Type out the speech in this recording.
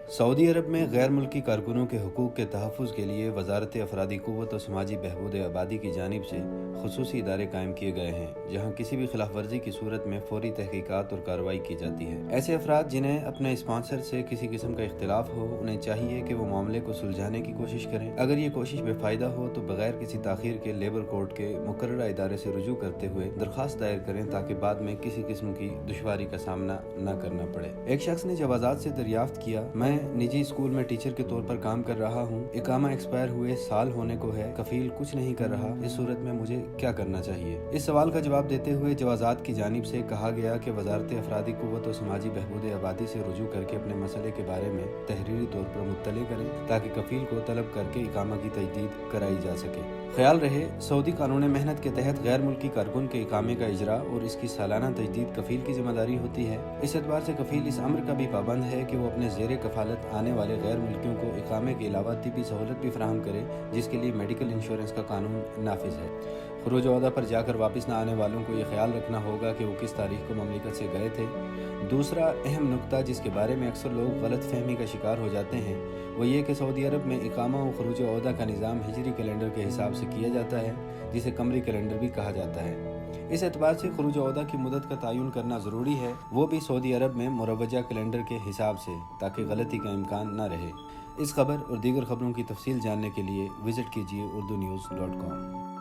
Saudi अरब में गैर मुल्की कारकुनों के हुकूक के तहफ़्फ़ुज़ के लिए वज़ारत अफ़रादी क़ुव्वत और समाजी बहबूद आबादी की जानिब से ख़ुसूसी इदारे कायम किए गए हैं, जहाँ किसी भी खिलाफ वर्जी की सूरत में फ़ौरी तहक़ीक़ात और कार्रवाई की जाती है। ऐसे अफराद जिन्हें अपने स्पॉन्सर से किसी किस्म का इख्तिलाफ हो, उन्हें चाहिए कि वो मामले को सुलझाने की कोशिश करें। अगर ये कोशिश बेफ़ायदा हो तो बगैर किसी ताख़ीर के लेबर कोर्ट के मुकर्ररा इदारे से रुजू करते हुए दरख्वास्त दायर करें, ताकि बाद में किसी किस्म की दुश्वारी का सामना न करना पड़े। एक शख्स ने जवाज़ात से दरियाफ्त किया, मैं निजी स्कूल में टीचर के तौर पर काम कर रहा हूँ, इकामा एक्सपायर हुए साल होने को है, कफील कुछ नहीं कर रहा, इस सूरत में मुझे क्या करना चाहिए? इस सवाल का जवाब देते हुए जवाज़ात की जानिब से कहा गया कि वज़ारत अफ़रादी क़ुव्वत और समाजी बहबूद आबादी से रुजू करके अपने मसले के बारे में तहरीरी तौर पर मुत्तले करें, ताकि कफील को तलब करके इकामा की तजदीद कराई जा सके। ख्याल रहे, सऊदी कानून मेहनत के तहत गैर मुल्की कारकुन के इकामे का इजरा और इसकी सालाना तजदीद कफील की जिम्मेदारी होती है। इस एतबार से कफील इस अम्र का भी पाबंद है कि वो अपने ज़ेर कफालत आने वाले गैर मुल्कियों को इकामे के अलावा तिब्बी सहूलत भी फराहम करे, जिसके लिए मेडिकल इंश्योरेंस का कानून नाफिज है। खरूज ओहदा पर जाकर वापस न आने वालों को ये ख्याल रखना होगा कि वो किस तारीख को ममलिकत से गए थे। दूसरा अहम नुक्ता जिसके बारे में अक्सर लोग गलत फहमी का शिकार हो जाते हैं, वो ये कि सऊदी अरब में इकामा और खरूज ओहदा का निज़ाम हिजरी कैलेंडर के हिसाब से किया जाता है, जिसे कमरी कैलेंडर भी कहा जाता है। इस एतबार से खरूज ओहदा की मुद्दत का तयन करना ज़रूरी है, वो भी सऊदी अरब में मुरवजा कैलेंडर के हिसाब से, ताकि गलती का इम्कान न रहे। इस खबर और दीगर खबरों की तफसील जानने के लिए विज़िट कीजिए urdunews.com।